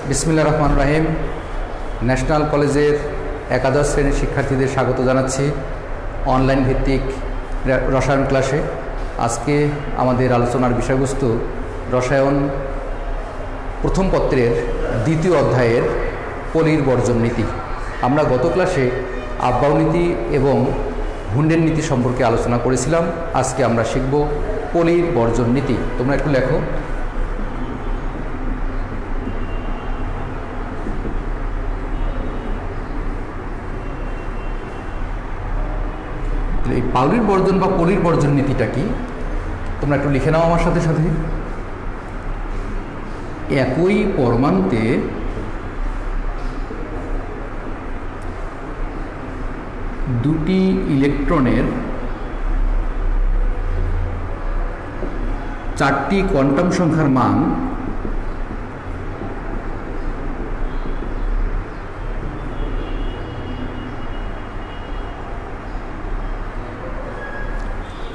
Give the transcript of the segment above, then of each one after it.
বিসমিল্লাহির রহমানির রহিম। ন্যাশনাল কলেজের একাদশ শ্রেণীর শিক্ষার্থীদের স্বাগত জানাচ্ছি অনলাইন ভিত্তিক রসায়ন ক্লাসে। আজকে আমাদের আলোচনার বিষয়বস্তু রসায়ন প্রথম পত্রের দ্বিতীয় অধ্যায়ের পলির বর্জন নীতি। আমরা গত ক্লাসে আব্বাউ নীতি এবং ভুন্ডের নীতি সম্পর্কে আলোচনা করেছিলাম। আজকে আমরা শিখব পলির বর্জন নীতি। তোমরা একটু লেখো। এই পাউলির বর্জন বা পলির বর্জন নীতিটা কি তোমরা একটু লিখে নাও আমার সাথে সাথে। একই পরমাণুতে দুটি ইলেকট্রনের চারটি কোয়ান্টাম সংখ্যার মান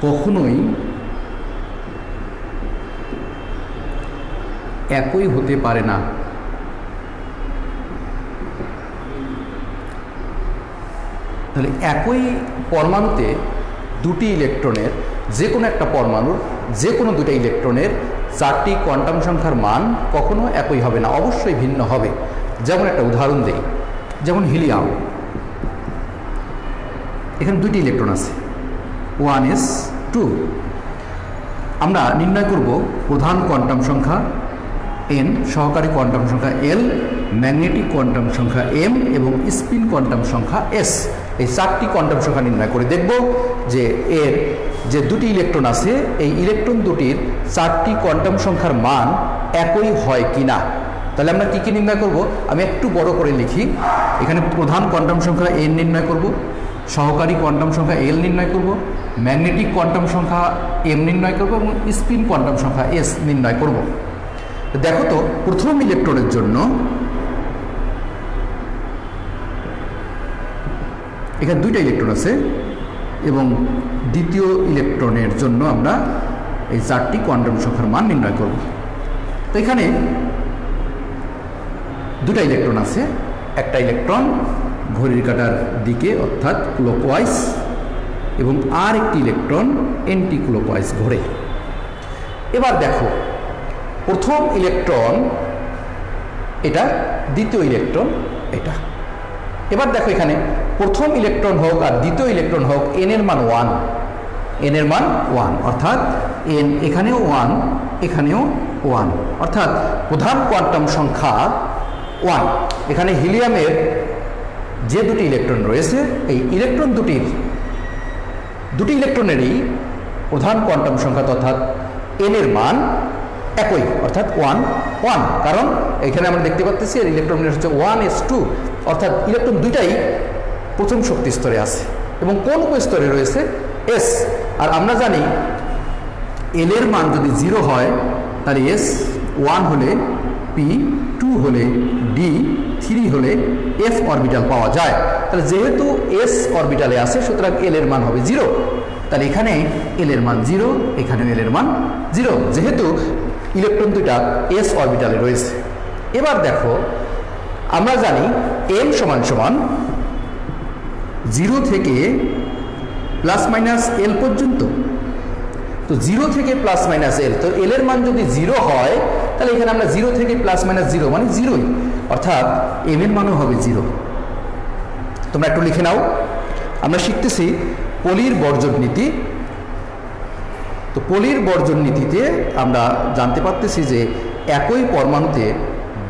কখনোই একই হতে পারে না। তাহলে একই পরমাণুতে দুটি ইলেকট্রনের যে কোনো একটা পরমাণুর যে কোনো দুটো ইলেকট্রনের চারটি কোয়ান্টাম সংখ্যার মান কখনো একই হবে না, অবশ্যই ভিন্ন হবে। যেমন একটা উদাহরণ দেই, যেমন হিলিয়াম, এখানে দুটি ইলেকট্রন আছে, 1s2। আমরা নির্ণয় করব প্রধান কোয়ান্টাম সংখ্যা n, সহকারী কোয়ান্টাম সংখ্যা l, ম্যাগনেটিক কোয়ান্টাম সংখ্যা m এবং স্পিন কোয়ান্টাম সংখ্যা s। এই চারটি কোয়ান্টাম সংখ্যা নির্ণয় করে দেখব যে এর যে দুটি ইলেকট্রন আছে এই ইলেকট্রন দুটির চারটি কোয়ান্টাম সংখ্যার মান একই হয় কিনা। তাহলে আমরা কি কি নির্ণয় করব, আমি একটু বড় করে লিখি। এখানে প্রধান কোয়ান্টাম সংখ্যা n নির্ণয় করব, সহকারী কোয়ান্টাম সংখ্যা l নির্ণয় করব, ম্যাগনেটিক কোয়ান্টাম সংখ্যা m নির্ণয় করব এবং স্পিন কোয়ান্টাম সংখ্যা s নির্ণয় করব। দেখো তো, প্রথম ইলেকট্রনের জন্য এখানে দুইটা ইলেকট্রন আছে এবং দ্বিতীয় ইলেকট্রনের জন্য আমরা এই চারটি কোয়ান্টাম সংখ্যার মান নির্ণয় করব। তো এখানে দুটা ইলেকট্রন আছে, একটা ইলেকট্রন ঘড়ির কাঁটার দিকে অর্থাৎ ক্লকওয়াইজ এবং আর একটি ইলেকট্রন এন্টি ক্লকওয়াইজ ঘোরে। এবার দেখো, প্রথম ইলেকট্রন এটা, দ্বিতীয় ইলেকট্রন এটা। এবার দেখো এখানে প্রথম ইলেকট্রন হোক আর দ্বিতীয় ইলেকট্রন হোক n এর মান 1, n এর মান 1, অর্থাৎ n এখানেও 1 এখানেও 1, অর্থাৎ প্রধান কোয়ান্টাম সংখ্যা 1। এখানে হিলিয়ামের যে দুটি ইলেকট্রন রয়েছে এই ইলেকট্রন দুটি ইলেকট্রনেরই প্রধান কোয়ান্টাম সংখ্যা অর্থাৎ n এর মান একই, অর্থাৎ 1 1। কারণ এখানে আমরা দেখতে পাচ্ছি এর ইলেকট্রন হচ্ছে 1s2, অর্থাৎ ইলেকট্রন দুইটাই প্রথম শক্তি স্তরে আছে এবং কোন স্তরে রয়েছে s। আর আমরা জানি l এর মান যদি 0 হয় তাহলে s, 1 হলে p, 2 হলে d, 3 হলে f অরবিটাল পাওয়া যায়। তাহলে যেহেতু s অরবিটালে আছে সুতরাং l এর মান হবে 0। তাহলে এখানে l এর মান 0, এখানে l এর মান 0, যেহেতু ইলেকট্রন দুইটা s অরবিটালে রয়েছে। এবার দেখো, আমরা জানি m সমান সমান 0 থেকে প্লাস মাইনাস l পর্যন্ত। তো 0 থেকে প্লাস মাইনাস l, তো l এর মান যদি 0 হয় তাহলে এখানে আমরা 0 থেকে প্লাস মাইনাস 0 মানে 0ই, অর্থাৎ m এর মানও হবে 0। তোমরা একটু লিখে নাও। আমরা শিখতেছি পলির বর্জন নীতি। তো পলির বর্জন নীতিতে আমরা জানতে পারতেছি যে একই পরমাণুতে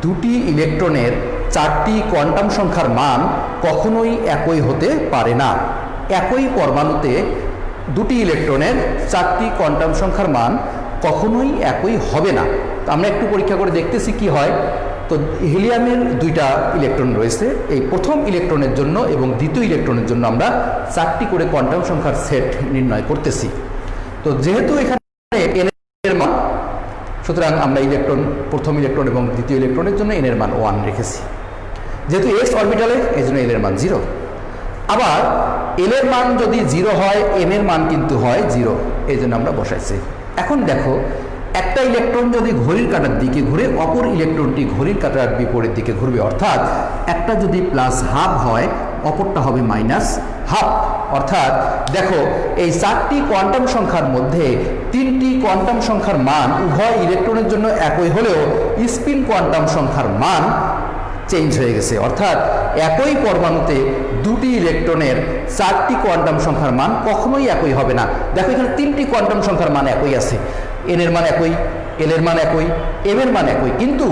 দুটি ইলেকট্রনের চারটি কোয়ান্টাম সংখ্যার মান কখনোই একই হতে পারে না। একই পরমাণুতে দুটি ইলেকট্রনের চারটি কোয়ান্টাম সংখ্যার মান কখনোই একই হবে না। তো আমরা একটু পরীক্ষা করে দেখতেছি কি হয়। তো হিলিয়ামের দুইটা ইলেকট্রন রয়েছে, এই প্রথম ইলেকট্রনের জন্য এবং দ্বিতীয় ইলেকট্রনের জন্য আমরা চারটি করে কোয়ান্টাম সংখ্যার সেট নির্ণয় করতেছি। তো যেহেতু এখানে n এর মান, সুতরাং আমরা প্রথম ইলেকট্রন এবং দ্বিতীয় ইলেকট্রনের জন্য n এর মান 1 রেখেছি। যেহেতু s অরবিটালে এই জন্য l এর মান 0। আবার l এর মান যদি 0 হয় m এর মান কিন্তু হয় 0, এই জন্য আমরা বসাইছি। এখন দেখো একটা ইলেকট্রন যদি ঘড়ির কাঁটার দিকে ঘুরে অপর ইলেকট্রনটি ঘড়ির কাঁটার বিপরীত দিকে ঘুরবে, অর্থাৎ একটা যদি +½ হয় অপরটা হবে -½ অর্থাৎ দেখো এই 4টি কোয়ান্টাম সংখ্যার মধ্যে 3টি কোয়ান্টাম সংখ্যার মান উভয় ইলেকট্রনের জন্য একই হলেও স্পিন কোয়ান্টাম সংখ্যার মান চেঞ্জ হয়ে গেছে, অর্থাৎ একই পরমাণুতে দুটি ইলেকট্রনের 4টি কোয়ান্টাম সংখ্যার মান কখনোই একই হবে না। দেখো এখানে 3টি কোয়ান্টাম সংখ্যার মান একই আছে, n এর মান একই, l এর মান একই, m এর মান একই, কিন্তু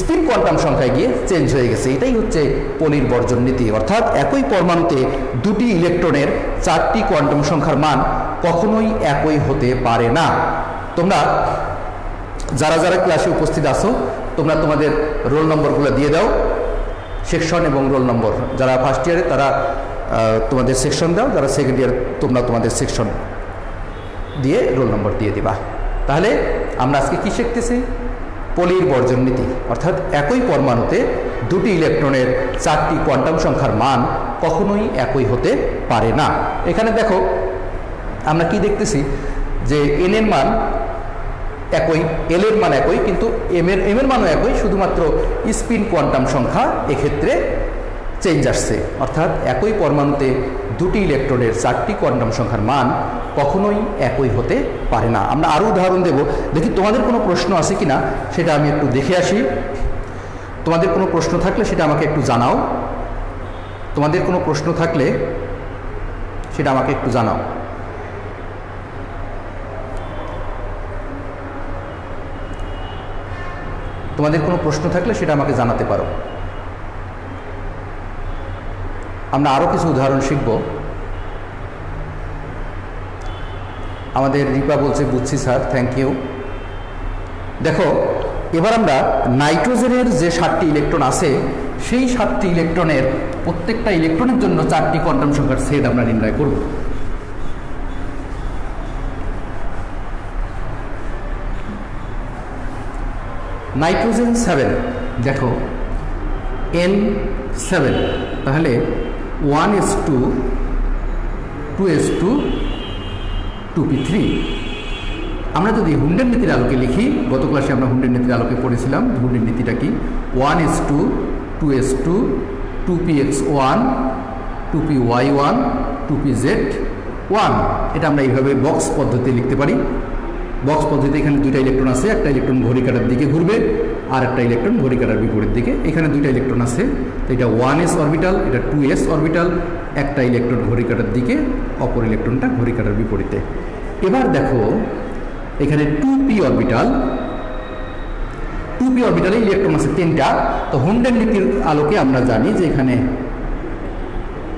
স্পিন কোয়ান্টাম সংখ্যায় গিয়ে চেঞ্জ হয়ে গেছে। এটাই হচ্ছে পলির বর্জন নীতি, অর্থাৎ একই পরমাণুতে দুটি ইলেকট্রনের 4টি কোয়ান্টাম সংখ্যার মান কখনোই একই হতে পারে না। তোমরা যারা যারা ক্লাসে উপস্থিত আছো তোমরা তোমাদের রোল নম্বরগুলো দিয়ে দাও, সেকশন এবং রোল নম্বর। যারা ফার্স্ট ইয়ারে তারা তোমাদের সেকশন দাও, যারা সেকেন্ড ইয়ার তোমরা তোমাদের সেকশন দিয়ে রোল নম্বর দিয়ে দিবা। তাহলে আমরা আজকে কি শিখতেছি? পলির বর্জন নীতি, অর্থাৎ একই পরমাণুতে দুটি ইলেকট্রনের 4টি কোয়ান্টাম সংখ্যার মান কখনোই একই হতে পারে না। এখানে দেখো আমরা কি দেখতেছি যে n এর মান একই, l এর মান একই, কিন্তু m এর মানও একই, শুধুমাত্র স্পিন কোয়ান্টাম সংখ্যা এক্ষেত্রে চেঞ্জ আসছে, অর্থাৎ একই পরমাণুতে দুটি ইলেকট্রনের 4টি কোয়ান্টাম সংখ্যার মান কখনোই একই হতে পারে না। আমরা আরও উদাহরণ দেব, দেখি তোমাদের কোনো প্রশ্ন আছে কিনা সেটা আমি একটু দেখে আসি। তোমাদের কোনো প্রশ্ন থাকলে সেটা আমাকে একটু জানাও, তোমাদের কোনো প্রশ্ন থাকলে সেটা আমাকে একটু জানাও। তোমাদের কোনো প্রশ্ন থাকলে সেটা আমাকে জানাতে পারো। আমরা আরও কিছু উদাহরণ শিখব। আমাদের রিপা বলছে বুঝছি স্যার, থ্যাংক ইউ। দেখো এবার আমরা নাইট্রোজেনের যে 7টি ইলেকট্রন আছে সেই 7টি ইলেকট্রনের প্রত্যেকটা ইলেকট্রনের জন্য 4টি কোয়ান্টাম সংখ্যার সেট আমরা নির্ণয় করব। নাইট্রোজেন 7, দেখো N7, তাহলে 1s2 2s2 2p3। আমরা যদি হুন্ডের নীতির আলোকে লিখি, গত ক্লাসে আমরা হুন্ডের নীতির আলোকে পড়েছিলাম হুন্ডের নীতিটা কি, 1s2 2s2 2px1 2py1 2pz1। এটা আমরা এইভাবে বক্স পদ্ধতি লিখতে পারি। বক্স পদ্ধতিতে এখানে দুইটা ইলেকট্রন আছে, একটা ইলেকট্রন ঘড়ি কাঁটার দিকে ঘুরবে আর একটা ইলেকট্রন ঘড়ি কাঁটার বিপরীত দিকে। এখানে দুইটা ইলেকট্রন আছে, তো এটা 1s অরবিটাল, এটা 2s অরবিটাল, একটা ইলেকট্রন ঘড়ি কাঁটার দিকে, অপর ইলেকট্রনটা ঘড়ি কাঁটার বিপরীতে। এবার দেখো এখানে 2p অরবিটাল, 2p অরবিটালে ইলেকট্রন আছে 3টা। তো হুন্ডের নীতির আলোকে আমরা জানি যে এখানে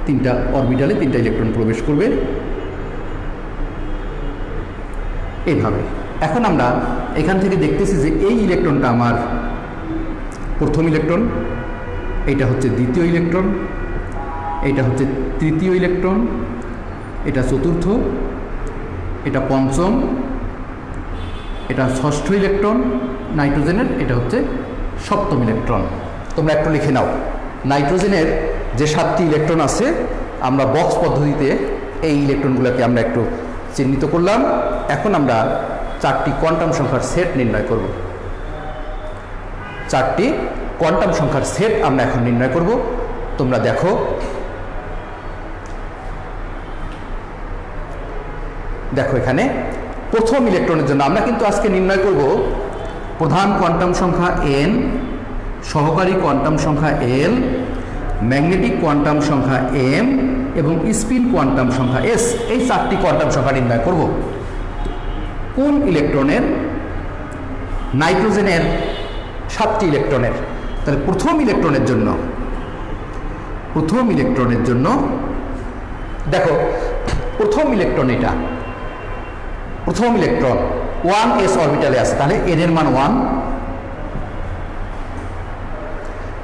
3টা অরবিটালে 3টা ইলেকট্রন প্রবেশ করবে এইভাবে। এখন আমরা এখান থেকে দেখতেছি যে এই ইলেকট্রনটা আমার প্রথম ইলেকট্রন, এটা হচ্ছে দ্বিতীয় ইলেকট্রন, এটা হচ্ছে তৃতীয় ইলেকট্রন, এটা চতুর্থ, এটা পঞ্চম, এটা ষষ্ঠ ইলেকট্রন নাইট্রোজেনের, এটা হচ্ছে সপ্তম ইলেকট্রন। তোমরা একটু লিখে নাও, নাইট্রোজেনের যে 7টি ইলেকট্রন আছে আমরা বক্স পদ্ধতিতে এই ইলেকট্রনগুলোকে আমরা একটু চিহ্নিত করলাম। এখন আমরা 4টি কোয়ান্টাম সংখ্যার সেট নির্ণয় করব। 4টি কোয়ান্টাম সংখ্যার সেট আমরা এখন নির্ণয় করব। তোমরা দেখো, দেখো এখানে প্রথম ইলেকট্রনের জন্য আমরা কিন্তু আজকে নির্ণয় করব প্রধান কোয়ান্টাম সংখ্যা n, সহকারী কোয়ান্টাম সংখ্যা l, ম্যাগনেটিক কোয়ান্টাম সংখ্যা m এবং স্পিন কোয়ান্টাম সংখ্যা s। এই 4টি কোয়ান্টাম সংখ্যা নির্ণয় করব। কোন ইলেকট্রনের? নাইট্রোজেনের 7টি ইলেকট্রনের। তাহলে প্রথম ইলেকট্রনের জন্য দেখো প্রথম ইলেকট্রন, এটা প্রথম ইলেকট্রন 1s অরবিটালে আছে, তাহলে n এর মান 1।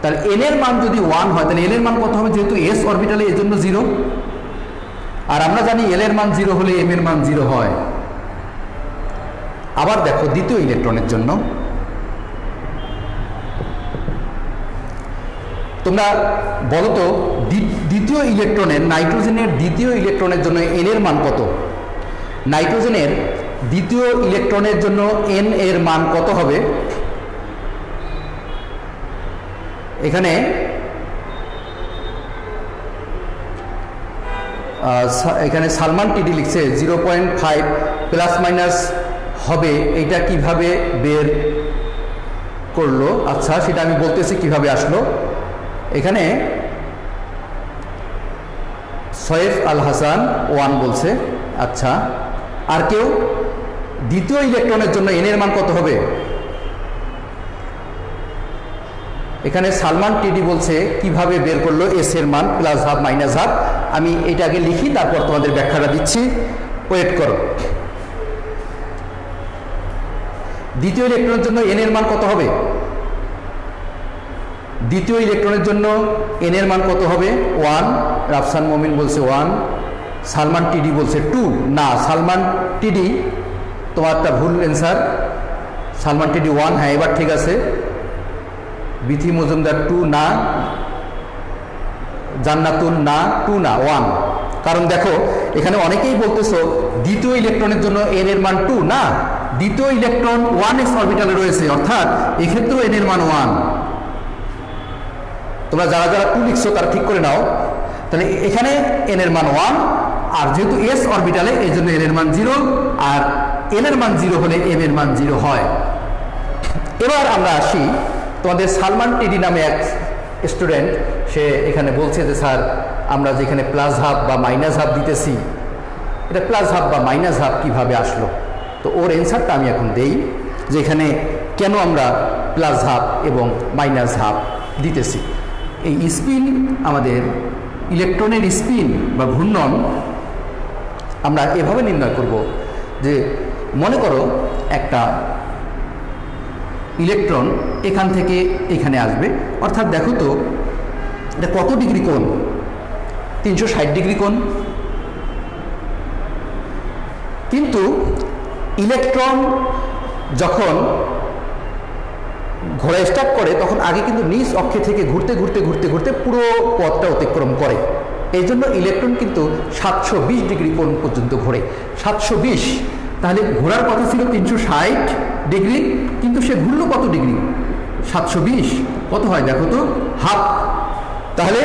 তাহলে n এর মান যদি 1 হয় তাহলে l এর মান কত হবে? যেহেতু s অরবিটালে এর জন্য 0, আর আমরা জানি l এর মান 0 হলে m এর মান 0 হয়। আবার দেখো দ্বিতীয় ইলেকট্রনের জন্য, তোমরা বলো তো দ্বিতীয় ইলেকট্রনের, নাইট্রোজেনের দ্বিতীয় ইলেকট্রনের জন্য n এর মান কত? নাইট্রোজেনের দ্বিতীয় ইলেকট্রনের জন্য n এর মান কত হবে? এখানে সালমান টিডি লিখছে 0.5 প্লাস মাইনাস হবে, এটা কিভাবে বের করলো? আচ্ছা, সেটা আমি বলতেছি কিভাবে আসলো। এখানে সৈয়দ আল হাসান 1 বলছে। আচ্ছা, আর কেউ? দ্বিতীয় ইলেকট্রনের জন্য n এর মান কত হবে? এখানে সালমান টিডি বলছে কিভাবে বের করলো এস এর মান, প্লাস হাফ মাইনাস হাফ। আমি এটা আগে লিখি, তারপর তোমাদের ব্যাখ্যাটা দিচ্ছি, ওয়েট করো। দ্বিতীয় ইলেকট্রনের জন্য n এর মান কত হবে? দ্বিতীয় ইলেকট্রনের জন্য n এর মান কত হবে? 1। রাফসান মমিন বলছে 1, সালমান টিডি বলছে 2। না, সালমান টিডি তোমারটা ভুল অ্যান্সার। সালমান টিডি 1, হ্যাঁ এবার ঠিক আছে। বিথি মজুমদার 2 না, জান্নাতুন না, 2 না, 1। কারণ দেখো এখানে অনেকেই বলতেছো দ্বিতীয় ইলেকট্রনের জন্য n এর মান 2 না, দ্বিতীয় ইলেকট্রন 1s অরবিটালে রয়েছে, অর্থাৎ এক্ষেত্রেও n এর মান 1। তোমরা যারা যারা 2 লিখছো তারা ঠিক করে নাও। তাহলে এখানে n এর মান 1, আর যেহেতু s অরবিটালে এই জন্য n এর মান 0, আর n এর মান 0 হলে m এর মান 0 হয়। এবার আমরা আসি, তোমাদের সালমান টিডি নামে এক স্টুডেন্ট, সে এখানে বলছে যে স্যার আমরা যেখানে প্লাস হাফ বা মাইনাস হাফ দিতেছি, এটা প্লাস হাফ বা মাইনাস হাফ কিভাবে আসলো? তো ওর অ্যান্সারটা আমি এখন দেই, যে এখানে কেন আমরা প্লাস হাফ এবং মাইনাস হাফ দিতেছি। এই স্পিন, আমাদের ইলেকট্রনের স্পিন বা ঘূর্ণন আমরা এভাবে নির্ণয় করব যে মনে করো একটা ইলেকট্রন এখান থেকে এখানে আসবে, অর্থাৎ দেখো তো এটা কত ডিগ্রি কোণ? 360 ডিগ্রি কোণ। কিন্তু ইলেকট্রন যখন ঘোরা স্টার্ট করে তখন আগে কিন্তু নিজ অক্ষে থেকে ঘুরতে ঘুরতে ঘুরতে ঘুরতে পুরো পথটা অতিক্রম করে। এই জন্য ইলেকট্রন কিন্তু 720 ডিগ্রি কোণ পর্যন্ত ঘোরে। 720, তাহলে ঘোরার কথা ছিল 360 ডিগ্রি, কিন্তু সে ঘুরলো কত ডিগ্রি? 720। কত হয় দেখো তো? হাফ। তাহলে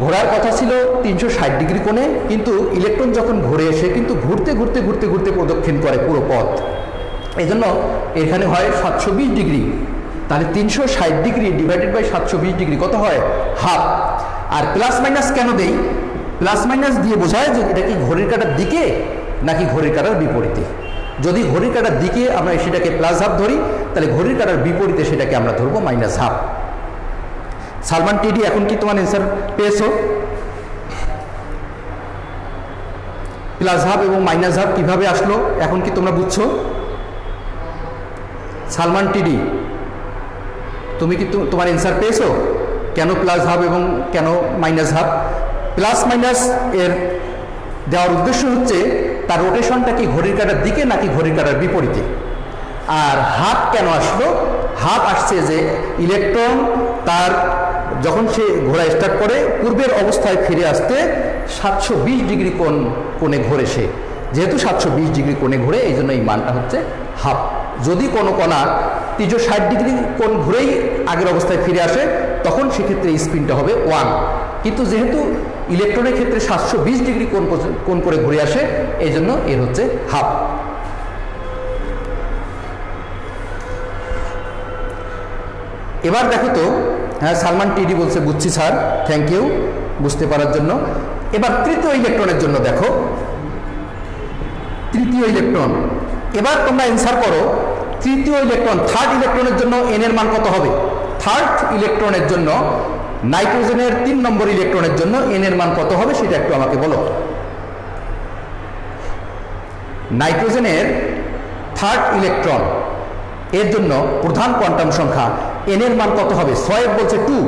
ঘোরার কথা ছিল 360 ডিগ্রি কোণে, কিন্তু ইলেকট্রন যখন ঘুরে এসে কিন্তু ঘুরতে ঘুরতে ঘুরতে ঘুরতে প্রদক্ষিণ করে পুরো পথ, এই জন্য এখানে হয় 720 ডিগ্রি। তাহলে 360 ডিগ্রি ডিভাইডেড বাই 720 ডিগ্রি কত হয়? হাফ। আর প্লাস মাইনাস কেন দেই? প্লাস মাইনাস দিয়ে বোঝায় যে এটা কি ঘড়ির কাঁটার দিকে নাকি ঘড়ির কাঁটার বিপরীতে। যদি ঘড়ির কাঁটার দিকে আমরা সেটাকে প্লাস হাফ ধরি, তাহলে ঘড়ির কাঁটার বিপরীতে সেটাকে আমরা ধরবো মাইনাস হাফ। সালমান টিডি, এখন কি তোমার অ্যান্সার পেয়েছো? প্লাস হাফ এবং মাইনাস হাফ কিভাবে আসলো এখন কি তোমরা বুঝছো? সালমান টিডি, তুমি কি তোমার অ্যান্সার পেয়েছো? কেন প্লাস হাফ এবং কেন মাইনাস হাফ? প্লাস মাইনাস এর দেওয়ার উদ্দেশ্য হচ্ছে তার রোটেশনটা কি ঘড়ির কাঁটার দিকে নাকি ঘড়ির কাঁটার বিপরীতে। আর হাফ কেন আসলো? হাফ আসছে যে ইলেকট্রন তার যখন সে ঘোরা স্টার্ট করে পূর্বের অবস্থায় ফিরে আসতে 720 ডিগ্রি কোণে ঘোরে সে, যেহেতু 720 ডিগ্রি কোণে ঘুরে এই জন্য এই মানটা হচ্ছে হাফ। যদি কোনো কণা 360 ডিগ্রি কোণ ঘুরেই আগের অবস্থায় ফিরে আসে তখন সেক্ষেত্রে স্পিনটা হবে 1, কিন্তু যেহেতু ইলেকট্রনের ক্ষেত্রে 720 ডিগ্রি কোণ করে ঘুরে আসে এই জন্য এর হচ্ছে হাফ। এবার দেখো তো, হ্যাঁ সালমান টিডি বলছে বুঝছি স্যার, থ্যাংক ইউ বুঝতে পারার জন্য। এবার তৃতীয় ইলেকট্রনের জন্য দেখো, তৃতীয় ইলেকট্রন, এবার তোমরা অ্যান্সার করো তৃতীয় ইলেকট্রন, থার্ড ইলেকট্রনের জন্য n এর মান কত হবে? থার্ড ইলেকট্রনের জন্য, নাইট্রোজেনের 3 নম্বর ইলেকট্রনের জন্য n এর মান কত হবে সেটা একটু আমাকে বলো। নাইট্রোজেনের থার্ড ইলেকট্রন এর জন্য প্রধান কোয়ান্টাম সংখ্যা n এর মান কত হবে? সোয়েব বলছে 2,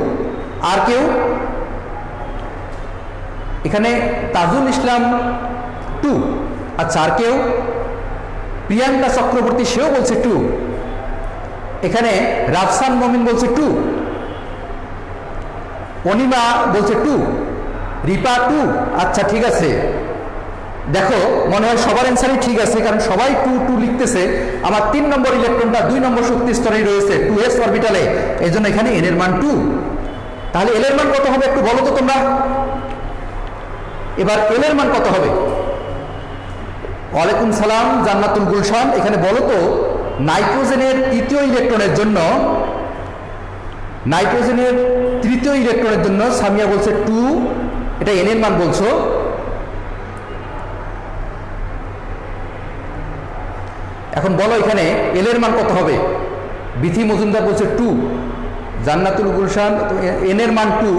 আর কেউ? এখানে তাজুল ইসলাম 2, আচ্ছা আর কেউ? প্রিয়াঙ্কা চক্রবর্তী, সেও বলছে 2। এখানে রাফসান মমিন বলছে 2, অনিমা বলছে 2, রিপা 2, আচ্ছা ঠিক আছে। দেখো মনে হয় সবার অ্যান্সারই ঠিক আছে, কারণ সবাই 2 2 লিখতেছে। আমার 3 নম্বর ইলেকট্রনটা 2 নম্বর শক্তি স্তরে রয়েছে 2s অরবিটালে, এই জন্য এখানে n এর মান 2। তাহলে l এর মান কত হবে একটু বলো তো তোমরা। এবার l এর মান কত হবে? ওয়ালাইকুম সালাম জান্নাতুল গুলশান। এখানে বলো তো নাইট্রোজেনের তৃতীয় ইলেকট্রনের জন্য, নাইট্রোজেনের তৃতীয় ইলেকট্রনের জন্য সামিয়া বলছে 2, এটা n এর মান বলছো। এখন বলো এখানে l এর মান কত হবে? বিথি মজুমদার বলছে 2, জান্নাতুল গুলশান n এর মান 2,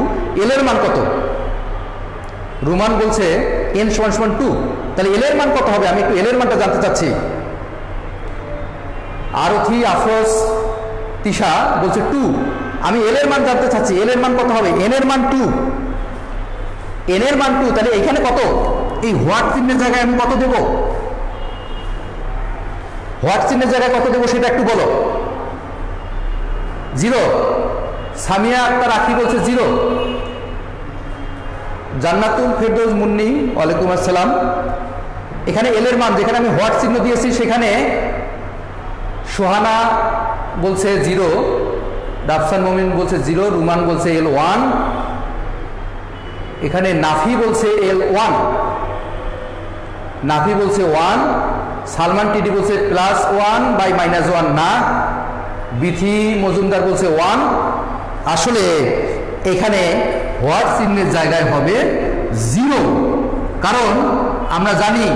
l এর মান কত? রুমান বলছে n = 2, তাহলে l এর মান কত হবে? আমি একটু l এর মানটা জানতে চাচ্ছি। আরথি আফরোজ তিশা বলছে 2, আমি l এর মান জানতে চাচ্ছি। l এর মান কত হবে? n এর মান 2, n এর মান 2, তাহলে এখানে কত? এই হোয়াট চিহ্নের জায়গায় আমি কত দেব? হোয়াট চিহ্নের জায়গায় কত দেবো সেটা একটু বলো। 0। সামিয়া আক্তার আখি বলছে 0। জান্নাতুল ফেরদৌস মুন্নি ওয়ালাইকুম আসসালাম। এখানে l এর মান যেখানে আমি হোয়াট চিহ্ন দিয়েছি সেখানে সোহানা বলছে 0, রাফসান মুমিন বলছে 0, রুমান বলছে L1, এখানে নাফি বলছে L1, নাফি বলছে 1, সালমান টিডি বলছে +1/-1 না, বিথি মজুমদার বলছে 1। আসলে এখানে হোয়াট চিহ্নের জায়গায় হবে 0, কারণ আমরা জানি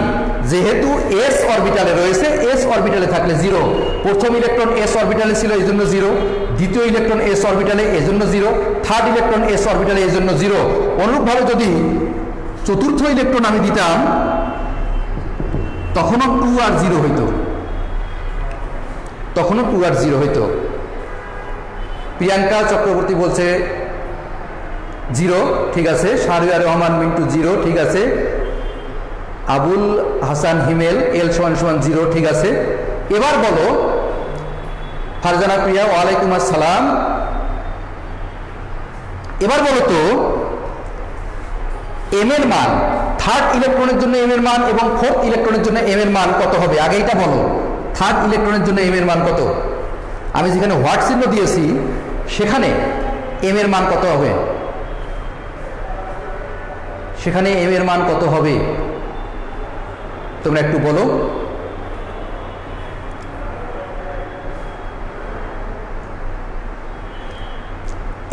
যেহেতু s অরবিটালে রয়েছে, s অরবিটালে থাকলে 0। প্রথম ইলেকট্রন s অরবিটালে ছিল এই জন্য 0, দ্বিতীয় ইলেকট্রন s অরবিটালে এই জন্য 0, থার্ড ইলেকট্রন s অরবিটালে এই জন্য 0। অনুরূপভাবে যদি চতুর্থ ইলেকট্রন আমি দিতাম তখনও 2 আর 0 হইতো, তখনও 2 আর 0 হইতো। প্রিয়াঙ্কা চক্রবর্তী বলছে 0, ঠিক আছে। শাহরিয়ার রহমান মিন্টু 0, ঠিক আছে। আবুল হাসান হিমেল l = 0, ঠিক আছে। এবার বলো ফারজানা প্রিয়া ওয়ালাইকুম আসসালাম। এবার বলো তো m এর মান, থার্ড ইলেকট্রনের জন্য m এর মান এবং ফোর্থ ইলেকট্রনের জন্য m এর মান কত হবে? আগে এটা বলো, থার্ড ইলেকট্রনের জন্য m এর মান কত? আমি যেখানে হোয়াট চিহ্ন দিয়েছি সেখানে m এর মান কত হবে? সেখানে m এর মান কত হবে তোমরা একটু বলো।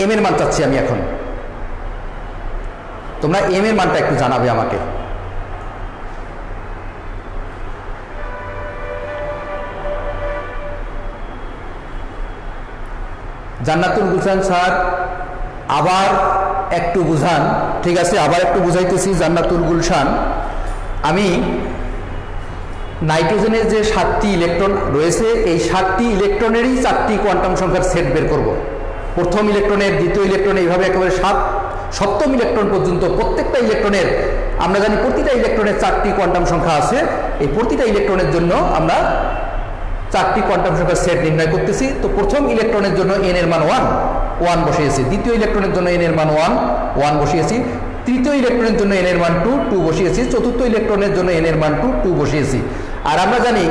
m এর মান চাচ্ছি আমি এখন, তোমরা m এর মানটা একটু জানাবে আমাকে। জান্নাতুল গুলশান স্যার আবার একটু বুঝান, ঠিক আছে, আবার একটু বুঝাইতেছি। জান্নাতুল গুলশান, আমি নাইট্রোজেনের যে 7টি ইলেকট্রন রয়েছে এই 7টি ইলেকট্রনেরই 4টি কোয়ান্টাম সংখ্যার সেট বের করব। প্রথম ইলেকট্রনের, দ্বিতীয় ইলেকট্রন, এইভাবে একেবারে সপ্তম ইলেকট্রন পর্যন্ত প্রত্যেকটা ইলেকট্রনের, আমরা জানি প্রতিটা ইলেকট্রনের 4টি কোয়ান্টাম সংখ্যা আছে। এই প্রতিটা ইলেকট্রনের জন্য আমরা 4টি কোয়ান্টাম সংখ্যার সেট নির্ণয় করতেছি। তো প্রথম ইলেকট্রনের জন্য n এর মান 1 বসিয়েছি, দ্বিতীয় ইলেকট্রনের জন্য n এর মান 1 বসিয়েছি, তৃতীয় ইলেকট্রনের জন্য n এর মান 2 বসিয়েছি, চতুর্থ ইলেকট্রনের জন্য n এর মান 2 বসিয়েছি। আর আমরা জানি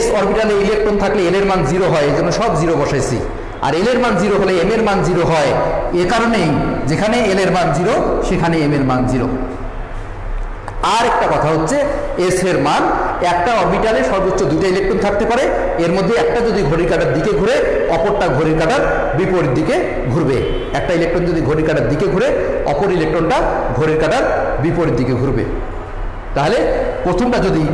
s অরবিটালে ইলেকট্রন থাকলে l এর মান 0 হয়, এই জন্য সব 0 বসাইছি। আর l এর মান 0 হলে m এর মান 0 হয়, এ কারণেই যেখানে l এর মান 0 সেখানে m এর মান 0। আর একটা কথা হচ্ছে s এর মান, একটা অরবিটালে সর্বোচ্চ 2টা ইলেকট্রন থাকতে পারে, এর মধ্যে একটা যদি ঘড়ির কাঁটার দিকে ঘুরে অপরটা ঘড়ির কাঁটার বিপরীত দিকে ঘুরবে। একটা ইলেকট্রন যদি ঘড়ির কাঁটার দিকে ঘুরে অপর ইলেকট্রনটা ঘড়ির কাঁটার বিপরীত দিকে ঘুরবে। তাহলে প্রথমটা যদি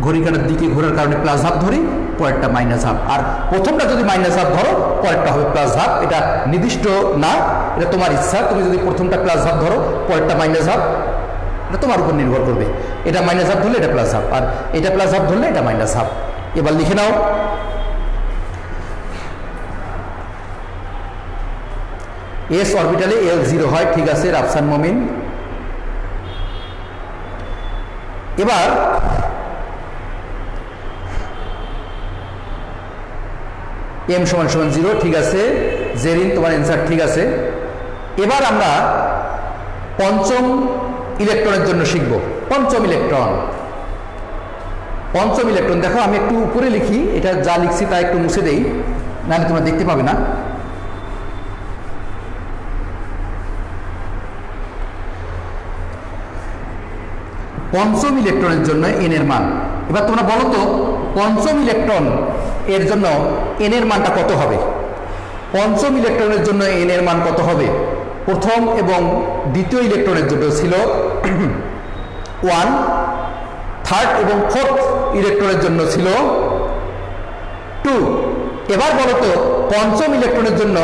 ঘড়ির কাঁটার দিকে ঘোরার কারণে প্লাস হাফ ধরি, পরেরটা মাইনাস হাফ, আর প্রথমটা যদি মাইনাস হাফ ধরো পরেরটা হবে প্লাস হাফ। এটা নির্দিষ্ট না, এটা তোমার ইচ্ছা। তুমি যদি প্রথমটা প্লাস হাফ ধরো পরেরটা মাইনাস হাফ, এটা তোমার উপর নির্ভর করবে। এটা মাইনাস হাফ ধরলে এটা প্লাস হাফ, আর এটা প্লাস হাফ ধরলে এটা মাইনাস হাফ। এবার লিখে নাও, s অরবিটালে l 0 হয়, ঠিক আছে রাফসান মমিন। এবার m = 0, ঠিক আছে জেরিন, তোমার অ্যান্সার ঠিক আছে। এবার আমরা পঞ্চম ইলেকট্রনের জন্য শিখব। পঞ্চম ইলেকট্রন পঞ্চম ইলেকট্রন, দেখো আমি একটু উপরে লিখি, এটা যা লিখছি তা একটু মুছে দেই, নাহলে তোমরা দেখতে পাবে না। পঞ্চম ইলেকট্রনের জন্য এন এর মান, এবার তোমরা বলো তো পঞ্চম ইলেকট্রন এর জন্য এন এর মানটা কত হবে? পঞ্চম ইলেকট্রনের জন্য এন এর মান কত হবে? প্রথম এবং দ্বিতীয় ইলেকট্রনের জন্য ছিল 1, থার্ড এবং ফোর্থ ইলেকট্রনের জন্য ছিল 2। এবার বলো তো পঞ্চম ইলেকট্রনের জন্য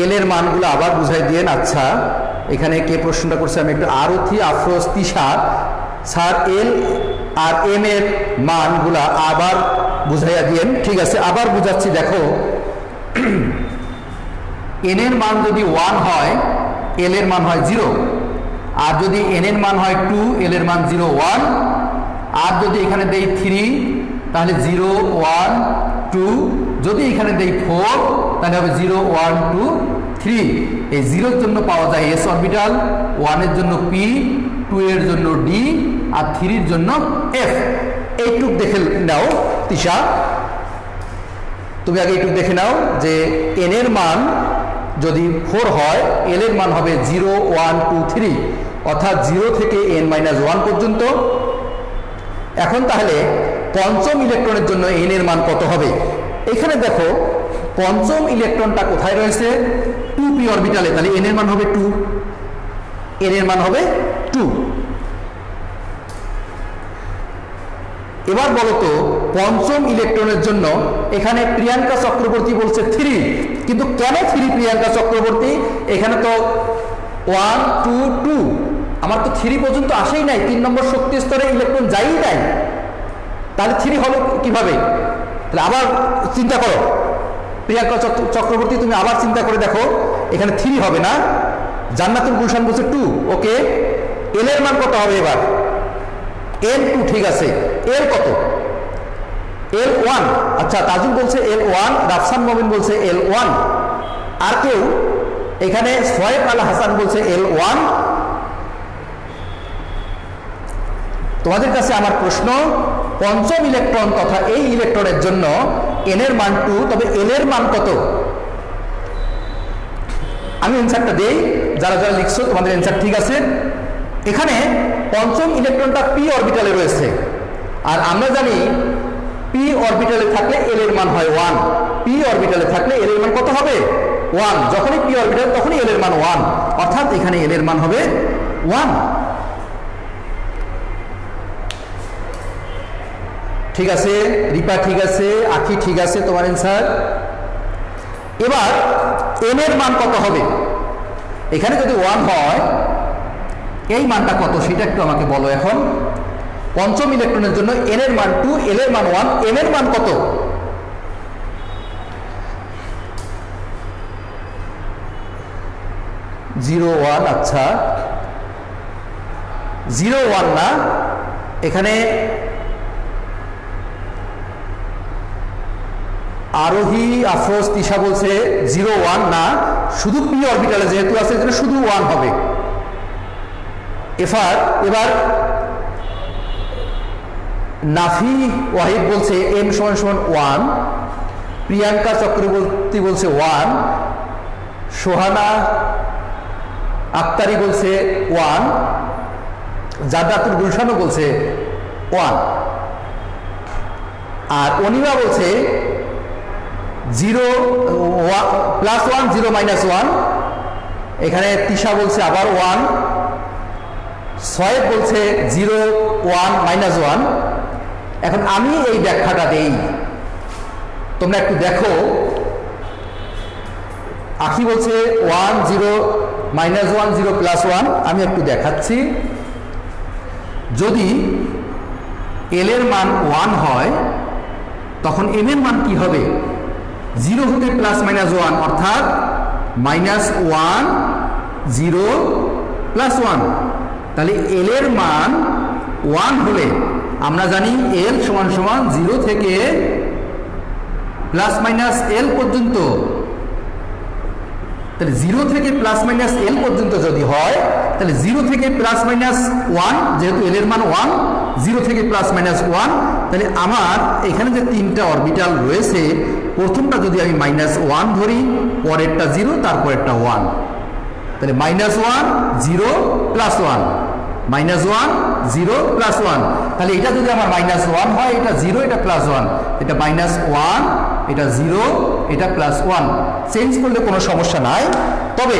এল এর মানগুলো আবার বুঝাই দিয়েন। আচ্ছা, এখানে কে প্রশ্নটা করছে আমি একটু আরতি আফরোজ তিশা স্যার, এল আর এম এর মানগুলা আবার বুঝাইয়া দিয়েন। ঠিক আছে, আবার বুঝাচ্ছি। দেখো এন এর মান যদি 1 হয় এল এর মান হয় 0, আর যদি এন এর মান হয় 2 এল এর মান 0 1, আর যদি এখানে দেই 3 তাহলে 0 1 2, যদি এখানে দেই 4 তাহলে হবে 0 1 2 3। এই 0 এর জন্য পাওয়া যায় এস অরবিটাল, 1 এর জন্য পি, 2 এর জন্য ডি, আর 3 এর জন্য এফ। এইটুক দেখে নাও তিশা, তুমি আগে এইটুক দেখে নাও যে এন এর মান যদি 4 হয় এল এর মান হবে 0 1 2 3, অর্থাৎ 0 থেকে n-1 পর্যন্ত। এখন তাহলে পঞ্চম ইলেকট্রনের জন্য এন এর মান কত হবে? এখানে দেখো পঞ্চম ইলেকট্রনটা কোথায় রয়েছে? 2p অরবিটালে, তাহলে এন এর মান হবে 2, এন এর মান হবে 2। এবার বলো তো পঞ্চম ইলেকট্রনের জন্য এখানে প্রিয়াঙ্কা চক্রবর্তী বলছে 3, কিন্তু কেন 3 প্রিয়াঙ্কা চক্রবর্তী? এখানে তো 1 2 2, আমার তো 3 পর্যন্ত আসেই নাই, 3 নম্বর শক্তি স্তরে ইলেকট্রন যাই নাই, তাহলে 3 হলো কিভাবে? তাহলে আবার চিন্তা করো প্রিয়াঙ্কা চক্রবর্তী, তুমি আবার চিন্তা করে দেখো, এখানে 3 হবে না। জান্নাতুল গুলশান বলছে 2, ওকে, এল এর মান কত হবে এবার? এল 2, ঠিক আছে, এল কত? এল 1। আচ্ছা, তাজুল বলছে এল 1, রাফসান মমিন বলছে এল 1, আর কেউ এখানে সোয়েব আল হাসান বলছে এল 1। তোমাদের কাছে আমার প্রশ্ন, পঞ্চম ইলেকট্রন তথা এই ইলেকট্রনের জন্য এন এর মান 2, তবে এল এর মান কত? আমি অ্যান্সারটা দেই, যারা যারা লিখছো তোমাদের অ্যান্সার ঠিক আছে। এখানে পঞ্চম ইলেকট্রনটা পি অরবিটালে রয়েছে, আর আমরা জানি পি অরবিটালে থাকলে এল এর মান হয় 1, পি অরবিটালে থাকলে এল এর মান কত হবে? 1। যখনই পি অরবিটাল তখনই এল এর মান 1, অর্থাৎ এখানে এল এর মান হবে 1। ঠিক আছে রিপা, ঠিক আছে আখি, ঠিক আছে তোমার অ্যান্সার। এবার এন এর মান কত হবে? এখানে যদি 1 হয় এই মানটা কত সেটা একটু আমাকে বলো। এখন পঞ্চম ইলেকট্রনের জন্য এন এর মান 2, এল এর মান 1, এম এর মান কত? জিরো 1। আচ্ছা 0 1 না, এখানে আরোহী আফরোজ তিশা বলছে 0 1 না, শুধু পি অরবিটালে যেহেতু আছে এখানে শুধু 1 হবে। এবার নাফি ওয়াহিদ বলছে এম সমান সমান 1, প্রিয়াঙ্কা চক্রবর্তী বলছে 1, সোহানা আক্তারি বলছে 1, জান্নাতুল গুলশানও বলছে 1, আর অনিমা বলছে 0 +1 0 -1। এখানে তিশা বলছে আবার 1, সোয়েব বলছে 0 1 -1। এখন আমি এই ব্যাখ্যাটা দেই, তোমরা একটু দেখো। আখি বলছে 1 0 -1 0 +1, আমি একটু দেখাচ্ছি। যদি এল এর মান 1 হয় তখন এম এর মান কি হবে? 0 হতে +-1, অর্থাৎ -1 0 +1। তাহলে এল এর মান 1 হলে আমরা জানি এল সমান সমান 0 থেকে +-l পর্যন্ত, তাহলে 0 থেকে প্লাস মাইনাস এল পর্যন্ত যদি হয় তাহলে 0 থেকে প্লাস মাইনাস 1, যেহেতু এল এর মান 1, 0 থেকে প্লাস মাইনাস 1, তাহলে আমার এখানে যে তিনটা অরবিটাল রয়েছে প্রথমটা যদি আমি -1 ধরি, পরেরটা 0, তারপরেরটা 1, তাহলে -1 0 প্লাস 1, -1 0 প্লাস 1, তাহলে এটা যদি আমার -1 হয়, এটা 0, এটা প্লাস 1, এটা -1, এটা 0, এটা প্লাস 1, চেঞ্জ করলে কোনো সমস্যা নাই, তবে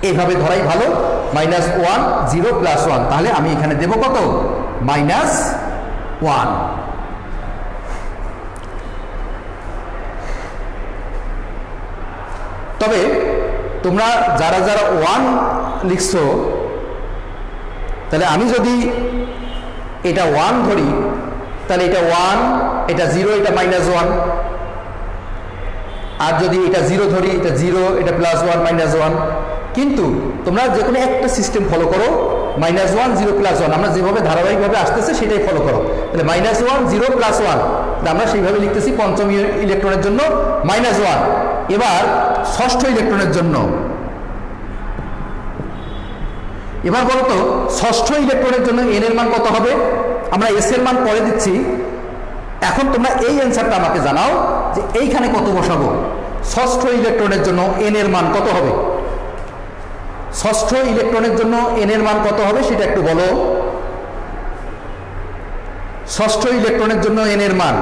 এইভাবে ধরাই ভালো, -1 0 প্লাস 1, তাহলে আমি এখানে দেব কত? -1। তবে তোমরা যারা যারা 1 লিখছো, তাহলে আমি যদি এটা 1 ধরি তাহলে এটা 1, এটা 0, এটা -1, আর যদি এটা 0 ধরি, এটা 0, এটা +1 -1, কিন্তু তোমরা যে কোনো একটা সিস্টেম ফলো করো, -1 0 প্লাস 1, আমরা যেভাবে ধারাবাহিকভাবে আসতেছে সেটাই ফলো করো, তাহলে -1 0 প্লাস 1, আমরা সেইভাবে লিখতেছি পঞ্চম ইলেকট্রনের জন্য -1। এবার ষষ্ঠ ইলেকট্রনের জন্য, এবার বলো তো ষষ্ঠ ইলেকট্রনের জন্য এন এর মান কত হবে? আমরা এস এর মান পরে দিচ্ছি, এখন তোমরা এই অ্যান্সারটা আমাকে জানাও যে এইখানে কত বসাবো। ষষ্ঠ ইলেকট্রনের জন্য এন এর মান কত হবে? ষষ্ঠ ইলেকট্রনের জন্য এন এর মান কত হবে সেটা একটু বলো। ষষ্ঠ ইলেকট্রনের জন্য এন এর মান,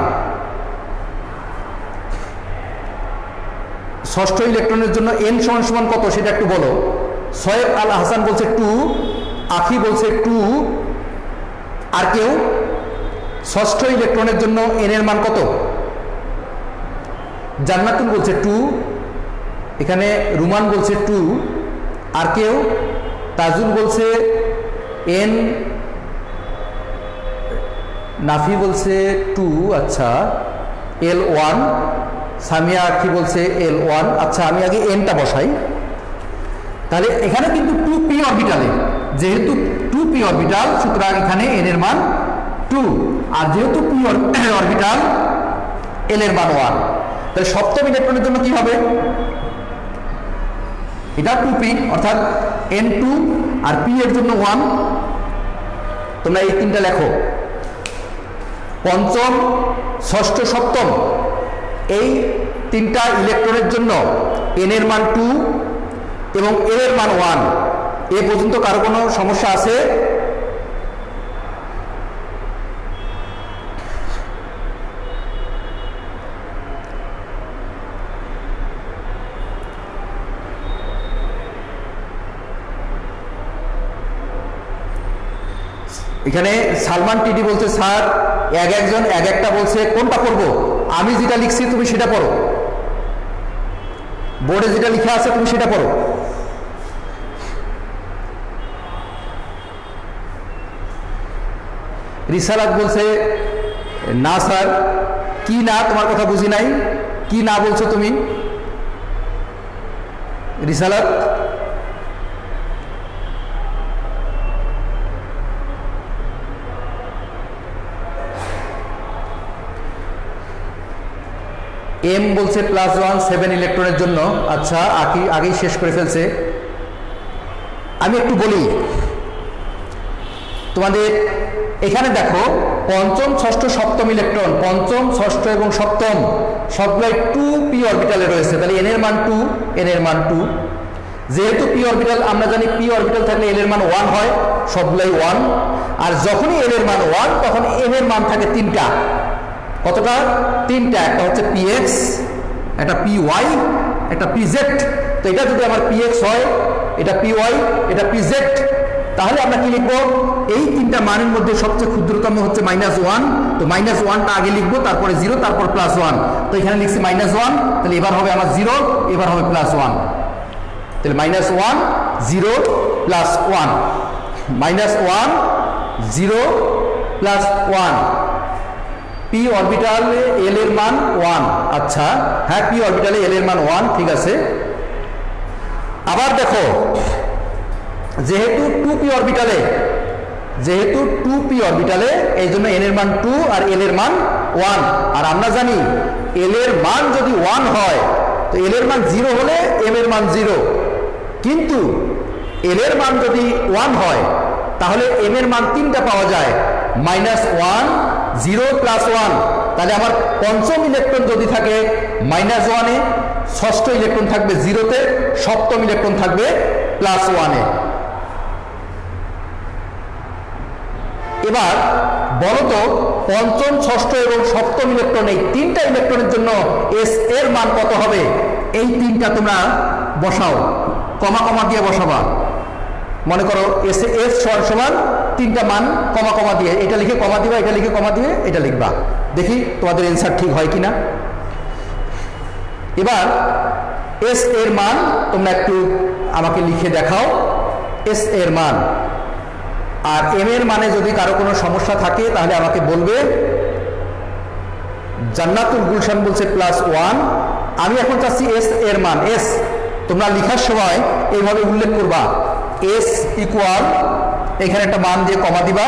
ষষ্ঠ ইলেকট্রনের জন্য এন সমান কত সেটা একটু বলো। সোয়েব আল হাসান বলছে 2, আখি বলছে 2, আর কেউ? ষষ্ঠ ইলেকট্রনের জন্য এন এর মান কত? জান্নাতুল বলছে 2, এখানে রুমান বলছে 2, আর কেউ? তাজুল বলছে এন, নাফি বলছে 2, আচ্ছা L1, সামিয়া আখি বলছে L1, আচ্ছা আমি আগে এনটা বসাই। তাহলে এখানে কিন্তু 2p অরবিটালে, যেহেতু 2p অরবিটাল সুতরাং এখানে n এর মান 2, আর যেহেতু p অরবিটাল l এর মান 1, তাহলে সপ্তম ইলেকট্রনের জন্য কি হবে? এটা 2p, অর্থাৎ n2, আর p এর জন্য 1। তোমরা এই তিনটা লেখো, পঞ্চম, ষষ্ঠ, সপ্তম, এই তিনটা ইলেকট্রনের জন্য n এর মান 2 এবং l এর মান 1। এ পর্যন্ত কারো কোনো সমস্যা আছে? এখানে সালমান টিডি বলছে স্যার একজন এক একটা বলছে, কোনটা পড়বো? আমি যেটা লিখছি তুমি সেটা পড়ো, বোর্ডে যেটা লেখা আছে তুমি সেটা পড়ো। রিসালাত বলছে না স্যার। কি না? তোমার কথা বুঝি নাই, কি না বলছো তুমি রিসালাত? এম বলছে +1 7 ইলেকট্রনের জন্য, আচ্ছা আগেই শেষ করে ফেলছে। আমি একটু বলি তোমাদের, এখানে দেখো পঞ্চম, ষষ্ঠ, সপ্তম ইলেকট্রন, পঞ্চম, ষষ্ঠ এবং সপ্তম সবগুলাই 2p অরবিটালে রয়েছে, তাহলে n এর মান 2, n এর মান 2। যেহেতু p অরবিটাল, আমরা জানি p অরবিটাল থাকলে l এর মান 1 হয়, সবগুলাই 1, আর যখনই l এর মান 1 তখন n এর মান থাকে 3টা। কতটা? 3টা। একটা হচ্ছে px, একটা py, একটা pz। তো এটা যদি আমার px হয়, এটা py, এটা pz, তাহলে আমরা কি লিখবো? এই তিনটা মানের মধ্যে সবচেয়ে ক্ষুদ্রতম হচ্ছে -1, তো -1টা আগে লিখবো, তারপরে 0, তারপর +1। তো এখানে লিখছি -1, তাহলে এবার হবে আমার 0, এবার হবে +1, তাহলে -1 0 +1, -1 0 +1। p অরবিটালে l এর মান 1, আচ্ছা হ্যাঁ p অরবিটালে l এর মান 1, ঠিক আছে। আবার দেখো যেহেতু 2p অরবিটালে এই জন্য n এর মান 2 আর l এর মান 1, আর আমরা জানি l এর মান যদি 1 হয় তো এল এর মান 0 হলে এম এর মান 0, কিন্তু এল এর মান যদি 1 হয় তাহলে এম এর মান 3টা পাওয়া যায়, -1, 0, +1। তাহলে আমার পঞ্চম ইলেকট্রন যদি থাকে -1-এ, ষষ্ঠ ইলেকট্রন থাকবে 0-তে, সপ্তম ইলেকট্রন থাকবে +1-এ। এবার বলো তো পঞ্চম, ষষ্ঠ এবং সপ্তম ইলেকট্রন, এই 3টা ইলেকট্রনের জন্য এস এর মান কত হবে? এই 3টা তোমরা বসাও, কমা কমা দিয়ে বসাবা। মনে করো এস সমান 3টা মান কমা কমা দিয়ে, এটা লিখে কমা দিবা, এটা লিখে কমা দিয়ে, এটা লিখবা। দেখি তোমাদের অ্যান্সার ঠিক হয় কিনা। এবার এস এর মান তোমরা একটু আমাকে লিখে দেখাও, এস এর মান। আর এম এর মানে যদি কারো কোনো সমস্যা থাকে তাহলে আমাকে বলবে। জান্নাতুল গুলশান বলছে +1। আমি এখন চাচ্ছি এস এর মান। এস তোমরা লেখার সময় এইভাবে উল্লেখ করবা, এস ইকুয়াল, এখানে একটা মান দিয়ে কমা দিবা,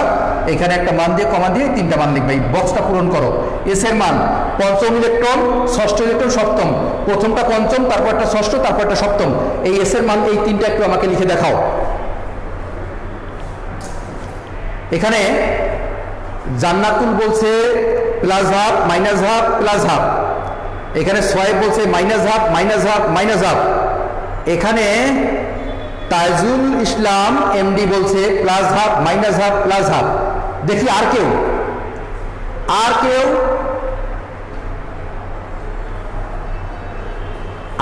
এখানে একটা মান দিয়ে কমা দিয়ে 3টা মান লিখবা। এই বক্সটা পূরণ করো। এস এর মান পঞ্চম ইলেকট্রন, ষষ্ঠ ইলেকট্রন, সপ্তম, প্রথমটা পঞ্চম, তারপর একটা ষষ্ঠ, তারপর একটা সপ্তম। এই এস এর মান এই 3টা একটু আমাকে লিখে দেখাও। এখানে জান্নাতুল বলছে +1/2, -1/2, +1/2। এখানে সোয়েব বলছে -1/2, -1/2, -1/2। এখানে তাজুল ইসলাম এমডি বলছে +1/2, -1/2, +1/2। দেখি আর কেউ, আর কেউ,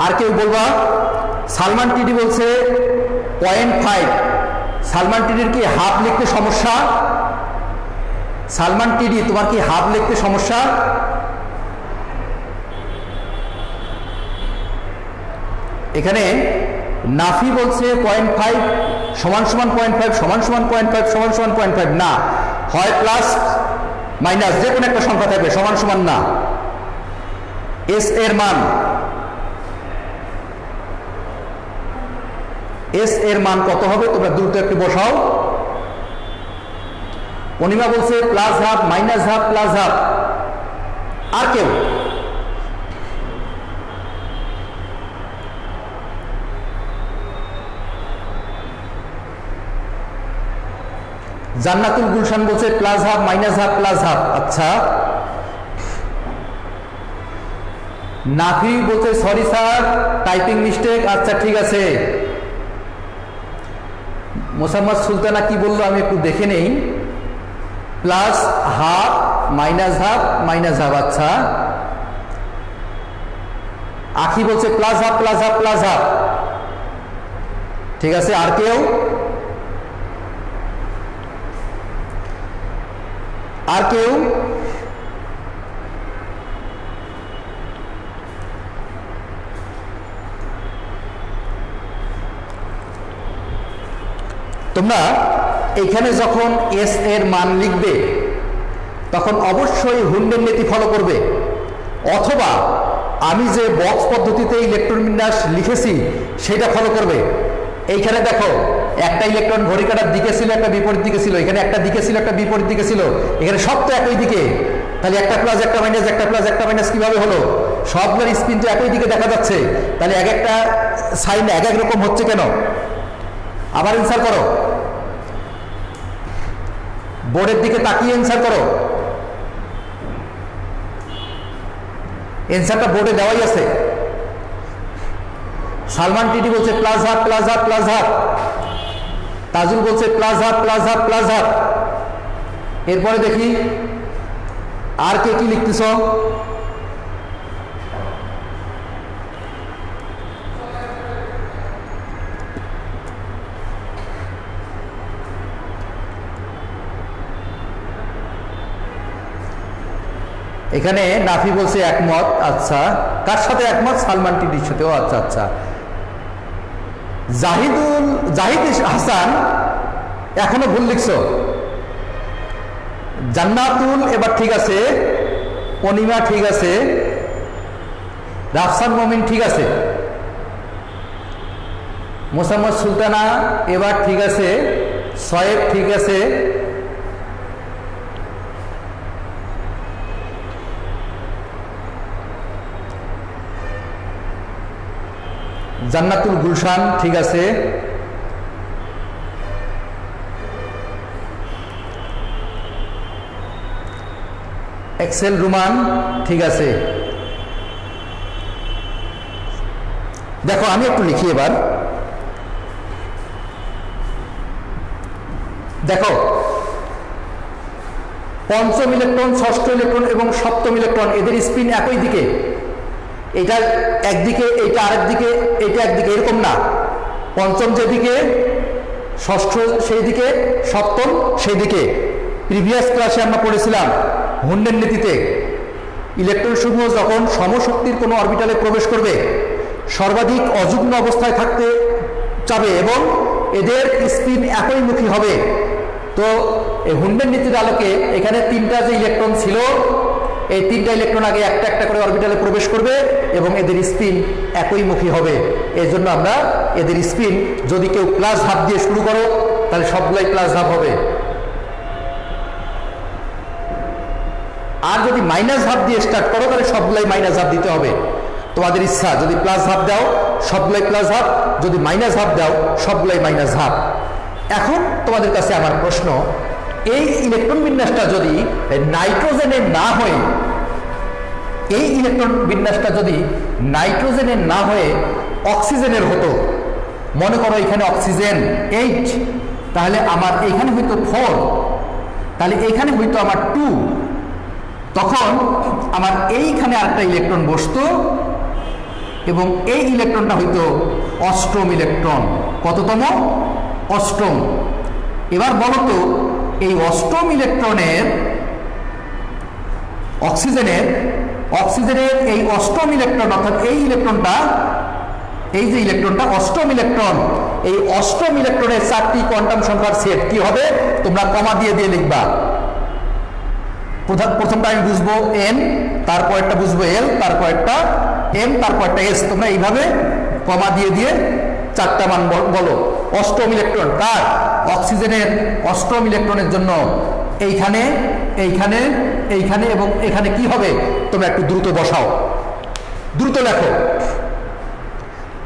আর কেউ বলবা। সালমান টিডি বলছে 0.5। সালমান টিডির কি হাফ লিখতে সমস্যা? সালমান টিডি তোমার কি হাফ লিখতে সমস্যা? এখানে নাফি বলছে 0.5 সমান সমান 0.5 সমান সমান 0.5 সমান সমান 0.5 না, হয় প্লাস মাইনাস যে কোনো একটা সংখ্যা থাকবে, সমান সমান না। এস এর মান, এস এর মান কত হবে তোমরা দ্রুত একটু বসাও। অনিমা বলছে +1/2, -1/2, +1/2। আর কেউ? জান্নাতুল গুলশান বলছে +1/2, -1/2, +1/2। আচ্ছা, নাফি বলছে সরি স্যার, টাইপিং মিস্টেক। আচ্ছা ঠিক আছে। মোসাম্মদ সুলতানা কি বললো আমি একটু দেখে নেই। +1/2, -1/2, -1/2। আচ্ছা, আখি বলছে +1/2, +1/2, +1/2। ঠিক আছে। আর কেউ? আর কেউ? তোমরা এখানে যখন এস এর মান লিখবে তখন অবশ্যই হুন্ডের নীতি ফলো করবে, অথবা আমি যে বক্স পদ্ধতিতে ইলেকট্রন বিন্যাস লিখেছি সেটা ফলো করবে। এইখানে দেখো একটা ইলেকট্রন ঘড়ি কাঁটার দিকে ছিল, একটা বিপরীত দিকে ছিল, এখানে একটা দিকে ছিল, একটা বিপরীত দিকে ছিল, এখানে সব তো একই দিকে। তাহলে একটা প্লাস একটা মাইনাস, একটা প্লাস একটা মাইনাস কিভাবে হলো? সবগুলোর স্পিন তো একই দিকে দেখা যাচ্ছে, তাহলে এক একটা সাইন এক এক রকম হচ্ছে কেন? আবার অ্যান্সার করো, বোর্ডের দিকে তাকিয়ে অ্যান্সার করো। অ্যান্সারটা বোর্ডে দেওয়াই আছে। সালমান টিডি বলছে +1/2, +1/2, +1/2। তাজুল বলছে +1/2, +1/2, +1/2। এরপরে দেখি আর কে কি লিখতেছ। এখানে নাফি বলছে একমত। আচ্ছা, কার সাথে একমত? সালমান টিডির সাথেও। আচ্ছা আচ্ছা। জাহিদ হাসান এখনো ভুল লিখছো। জান্নাতুল এবার ঠিক আছে, অনিমা ঠিক আছে, রাফসান মমিন ঠিক আছে, মোসাম্মদ সুলতানা এবার ঠিক আছে, সয়েব ঠিক আছে, জান্নাতুল গুলশান, ঠিক আছে। এক্সেল রুমান, ঠিক আছে। দেখো আমি একটু লিখি এবার। দেখো পঞ্চম ইলেকট্রন, ষষ্ঠ ইলেকট্রন এবং সপ্তম ইলেকট্রন এদের স্পিন একই দিকে। এটা একদিকে, এটা আরেক দিকে, এটা একদিকে, এরকম না। পঞ্চম যেদিকে, ষষ্ঠ সেই দিকে, সপ্তম সেই দিকে। প্রিভিয়াস ক্লাসে আমরা পড়েছিলাম হুন্ডের নীতিতে ইলেকট্রন সমূহ যখন সমশক্তির কোনো অরবিটালে প্রবেশ করবে সর্বাধিক অযুগ্ম অবস্থায় থাকতে চাবে এবং এদের স্পিন একইমুখী হবে। তো এই হুন্ডের নীতির আলোকে এখানে তিনটা যে ইলেকট্রন ছিল, এই তিনটা ইলেকট্রন আগে একটা একটা করে অরবিটালে প্রবেশ করবে এবং এদের স্পিন একইমুখী হবে। এই জন্য আমরা এদের স্পিন, যদি কেউ প্লাস হাফ দিয়ে শুরু করো তাহলে সবগুলাই প্লাস হাফ হবে, আর যদি মাইনাস হাফ দিয়ে স্টার্ট করো তাহলে সবগুলাই মাইনাস হাফ দিতে হবে। তোমাদের ইচ্ছা, যদি প্লাস হাফ দাও সবগুলাই প্লাস হাফ, যদি মাইনাস হাফ দাও সবগুলাই মাইনাস হাফ। এখন তোমাদের কাছে আমার প্রশ্ন, এই ইলেকট্রন বিন্যাসটা যদি নাইট্রোজেনের না হয়ে, এই ইলেকট্রন বিন্যাসটা যদি নাইট্রোজেনের না হয়ে অক্সিজেনের হতো, মনে করো এখানে অক্সিজেন 8, তাহলে আমার এখানে হইতো 4, তাহলে এখানে হইতো আমার 2, তখন আমার এইখানে আরেকটা ইলেকট্রন বসতো এবং এই ইলেকট্রনটা হইতো অষ্টম ইলেকট্রন। কততম? অষ্টম। এবার বলো তো এই অষ্টম ইলেকট্রনের, অক্সিজেনের এই অষ্টম ইলেকট্রন, অর্থাৎ এই ইলেকট্রনটা, এই যে ইলেকট্রনটা অষ্টম ইলেকট্রন, এই অষ্টম ইলেকট্রনের 4টি কোয়ান্টাম সংখ্যার সেট কি হবে? তোমরা কমা দিয়ে দিয়ে লিখবা। প্রথমটা আমি বুঝবো এন, তারপর একটা বুঝবো এল, তারপর একটা এম, তারপর একটা এস। তোমরা এইভাবে কমা দিয়ে দিয়ে 4টা মান বলো। অষ্টম ইলেকট্রন কার? অক্সিজেনের অষ্টম ইলেকট্রনের জন্য এইখানে, এইখানে, এইখানে এবং এখানে কি হবে তোমরা একটু দ্রুত বসাও, দ্রুত লেখো।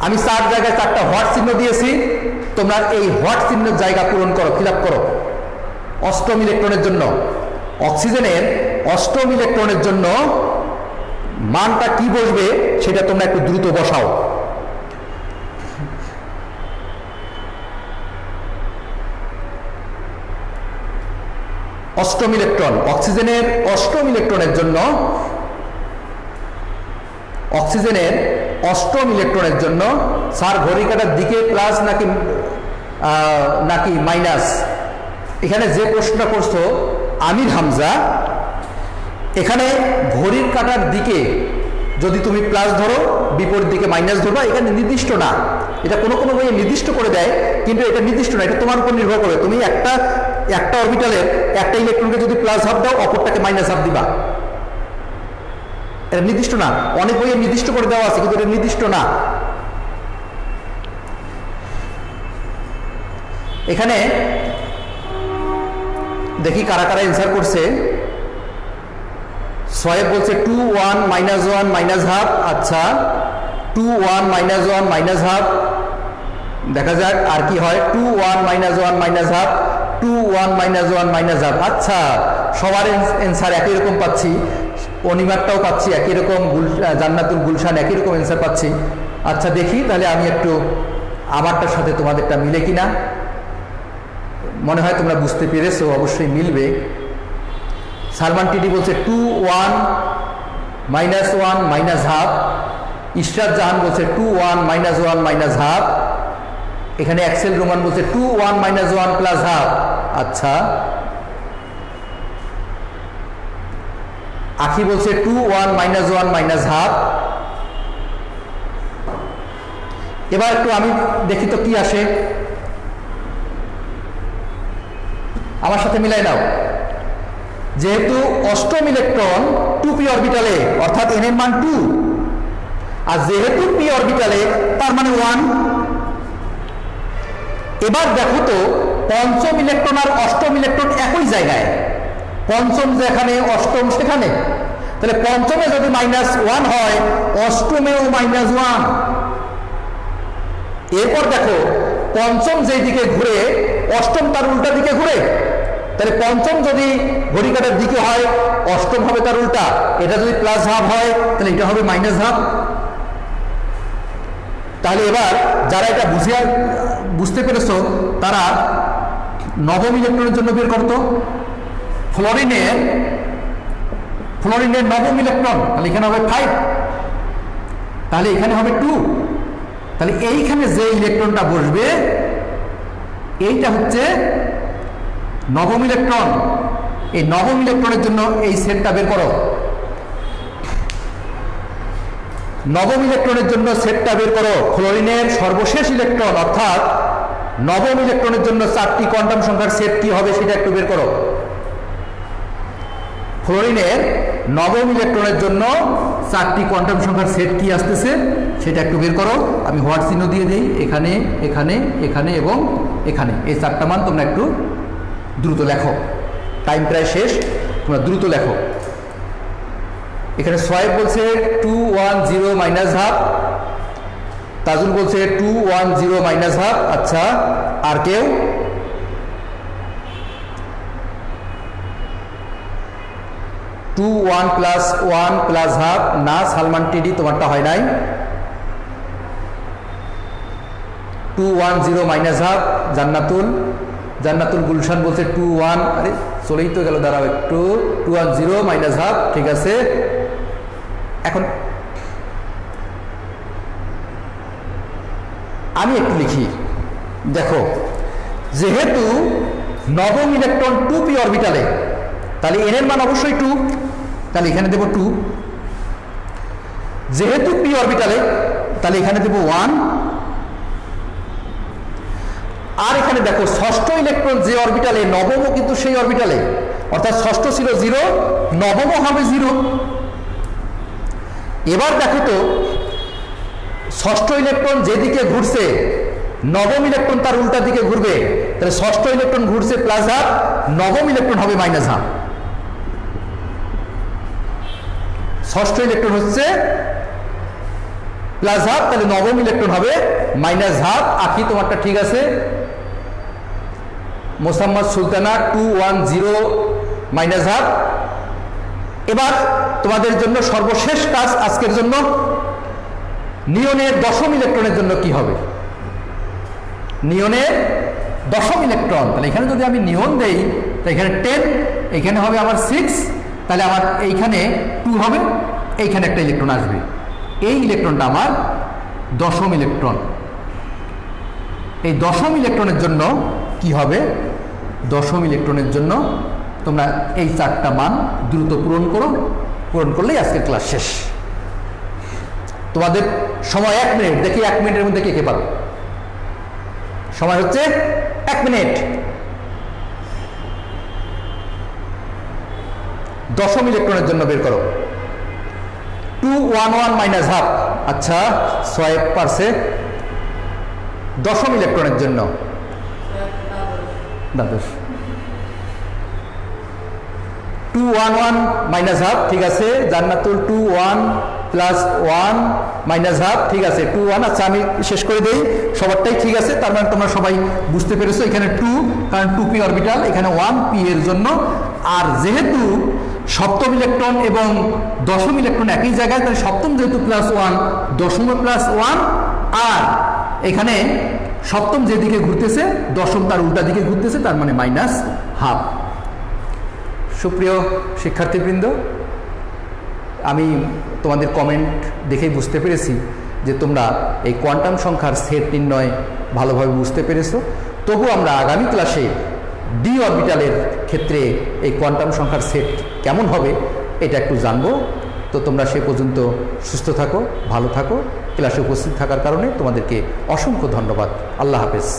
আমি 4 জায়গায় 4টা হোয়াট চিহ্ন দিয়েছি, তোমরা এই হোয়াট চিহ্নের জায়গা পূরণ করো, ফিল আপ করো। অষ্টম ইলেকট্রনের জন্য, অক্সিজেনের অষ্টম ইলেকট্রনের জন্য মানটা কি বসবে সেটা তোমরা একটু দ্রুত বসাও। অষ্টম ইলেকট্রন, অক্সিজেনের অষ্টম ইলেকট্রনের জন্য, অক্সিজেনের অষ্টম ইলেকট্রনের জন্য স্যার ঘড়ি কাটার দিকে প্লাস নাকি মাইনাস? এখানে যে প্রশ্নটা করছো আমির হামজা, এখানে ঘড়ির কাটার দিকে যদি তুমি প্লাস ধরো, বিপরীত দিকে মাইনাস ধরবা, এখানে নির্দিষ্ট না। এটা কোনো কোনো বইয়ে নির্দিষ্ট করে দেয়, কিন্তু এটা নির্দিষ্ট না, এটা তোমার উপর নির্ভর করে। তুমি একটা অরবিটালের একটা ইলেকট্রনকে যদি প্লাস হাফ দাও, অপরটাকে মাইনাস হাফ দিবা। এটা নির্দিষ্ট না। অনেক বইয়ে নির্দিষ্ট করে দেওয়া আছে, কিন্তু এটা নির্দিষ্ট না। এখানে দেখি কারা কারা অ্যান্সার করছে। সোয়েব বলছে 2 1 -1 -1/2। আচ্ছা, 2 1 -1 -1/2। দেখা যাক আর কি হয়। 2 1 -1 -1/2, 2 1 -1 -1/2। আচ্ছা, সবার অ্যান্সার একই রকম পাচ্ছি, অনিমারটাও পাচ্ছি একই রকম, জান্নাতুল গুলশান একই রকম অ্যান্সার পাচ্ছি। আচ্ছা দেখি তাহলে আমি একটু আমারটার সাথে তোমাদেরটা মিলে কিনা। মনে হয় তোমরা বুঝতে পেরেছো, অবশ্যই মিলবে। সালমান টিডি বলছে 2 1 -1 -1/2। ইশরাত জাহান বলছে 2 1 -1 -1/2। এখানে এক্সেল রোমান বলছে 2 1 -1 +1/2। আচ্ছা, আখি বলছে 2 1 -1 -1/2। এবার একটু আমি দেখি তো কি আসে, আমার সাথে মিলাই নাও। যেহেতু অষ্টম ইলেকট্রন 2p অরবিটালে, অর্থাৎ n এর মান 2, আর যেহেতু p অরবিটালে তার মানে 1। এবার দেখো তো পঞ্চম ইলেকট্রন আর অষ্টম ইলেকট্রন একই জায়গায়, পঞ্চম যেখানে অষ্টম সেখানে, তাহলে পঞ্চমে যদি -1 হয় অষ্টমেও -1। এরপর দেখো পঞ্চম যেই দিকে ঘুরে অষ্টম তার উল্টা দিকে ঘুরে, তাহলে পঞ্চম যদি ঘড়ি কাঁটার দিকে হয় অষ্টম হবে তার উল্টা, এটা যদি প্লাস হাফ হয় তাহলে এটা হবে মাইনাস হাফ। তাহলে এবার যারা এটা বুঝতে পেরেছো তারা নবম ইলেকট্রনের জন্য বের করতো। ফ্লোরিনের নবম ইলেকট্রন, তাহলে এখানে হবে 5, তাহলে এখানে হবে 2, তাহলে এইখানে যে ইলেকট্রনটা বসবে এইটা হচ্ছে নবম ইলেকট্রন। এই নবম ইলেকট্রনের জন্য এই সেটটা বের করো। নবম ইলেকট্রনের জন্য সেটটা বের করো। ফ্লোরিনের সর্বশেষ ইলেকট্রন অর্থাৎ নবম ইলেকট্রনের জন্য 4টি কোয়ান্টাম সংখ্যার সেট কি হবে সেটা একটু বের করো। ফ্লোরিনের নবম ইলেকট্রনের জন্য 4টি কোয়ান্টাম সংখ্যার সেট কি আসতেছে সেটা একটু বের করো। আমি হোয়াট চিহ্ন দিয়ে দিই, এখানে এখানে এখানে এবং এখানে। এই 4টা মান তোমরা একটু দ্রুত লেখো, টাইম প্রায় শেষ, তোমরা দ্রুত লেখো। এখানে সোয়েব বলছে 210 মাইনাস হাফ, তাজুল বলছে 210 মাইনাস হাফ। আচ্ছা, আর কেউ? টু ওয়ান প্লাস হাফ না, সালমান টিডি তোমারটা হয় নাই। 210 মাইনাস হাফ জান্নাতুল গুলশান বলছে 21, আরে চলেই তো গেল, দাঁড়াও একটু। 210 মাইনাস হাফ, ঠিক আছে। এখন আমি একটু লিখি, দেখো যেহেতু নবম ইলেকট্রন 2p অরবিটালে, তাহলে n এর মান অবশ্যই 2, তাহলে এখানে দেব 2। যেহেতু p অরবিটালে তাহলে এখানে দেব 1। আর এখানে দেখো ষষ্ঠ ইলেকট্রন যে অরবিটালে, নবমও কিন্তু সেই অরবিটালে, অর্থাৎ ষষ্ঠ ছিল 0, নবমও হবে 0। এবার দেখো তো ষষ্ঠ ইলেকট্রন যেদিকে ঘুরছে নবম ইলেকট্রন তার উল্টা দিকে ঘুরবে, তাহলে ষষ্ঠ ইলেকট্রন ঘুরছে প্লাস হাফ, নবম ইলেকট্রন হবে মাইনাস হাফ। ষষ্ঠ ইলেকট্রন হচ্ছে প্লাস হাফ, তাহলে নবম ইলেকট্রন হবে মাইনাস হাফ। আখি তোমারটা ঠিক আছে। Mosammat Sultana 210 minus half. এবার তোমাদের জন্য সর্বশেষ কাজ আজকের জন্য, নিয়নের দশম ইলেকট্রনের জন্য কি হবে। নিয়নের দশম ইলেকট্রন, তাহলে এখানে যদি আমি নিয়ন দেই তাহলে এখানে 10, এখানে হবে আমার 6, তাহলে আমার এইখানে 2 হবে, এইখানে একটা ইলেকট্রন আসবে। এই ইলেকট্রনটা আমার দশম ইলেকট্রন। এই দশম ইলেকট্রনের জন্য কি হবে, দশম ইলেকট্রনের জন্য তোমরা এই 4টা মান দ্রুত পূরণ করো, পূরণ করলেই আজকের ক্লাস শেষ। তোমাদের সময় 1 মিনিট, দেখি 1 মিনিটের মধ্যে কে কে পারো। সময় হচ্ছে 1 মিনিট। দশম ইলেকট্রনের জন্য বের করো। 211 মাইনাস হাফ, আচ্ছা সোয়েব পারছে। দশম ইলেকট্রনের জন্য দ্বাদশ 211 মাইনাস হাফ, ঠিক আছে। জান্নাতুল 21 প্লাস 1 মাইনাস হাফ, ঠিক আছে 21। আচ্ছা আমি শেষ করে দেই, সবারটাই ঠিক আছে। তার মানে তোমরা সবাই বুঝতে পেরেছো এখানে 2, কারণ 2p অরবিটাল, এখানে 1p এর জন্য। আর যেহেতু সপ্তম ইলেকট্রন এবং দশম ইলেকট্রন একই জায়গায়, তাহলে সপ্তম যেহেতু প্লাস 1, দশমে প্লাস 1, আর এখানে সপ্তম যেদিকে ঘুরতেছে দশম তার উল্টা দিকে ঘুরতেছে, তার মানে মাইনাস হাফ। সুপ্রিয় শিক্ষার্থীবৃন্দ, আমি তোমাদের কমেন্ট দেখেই বুঝতে পেরেছি যে তোমরা এই কোয়ান্টাম সংখ্যার সেট নির্ণয় ভালোভাবে বুঝতে পেরেছো। তবু আমরা আগামী ক্লাসে ডি অরবিটালের ক্ষেত্রে এই কোয়ান্টাম সংখ্যার সেট কেমন হবে এটা একটু জানবো। তো তোমরা সে পর্যন্ত সুস্থ থাকো, ভালো থাকো। ক্লাসে উপস্থিত থাকার কারণে তোমাদেরকে অসংখ্য ধন্যবাদ। আল্লাহ হাফেজ।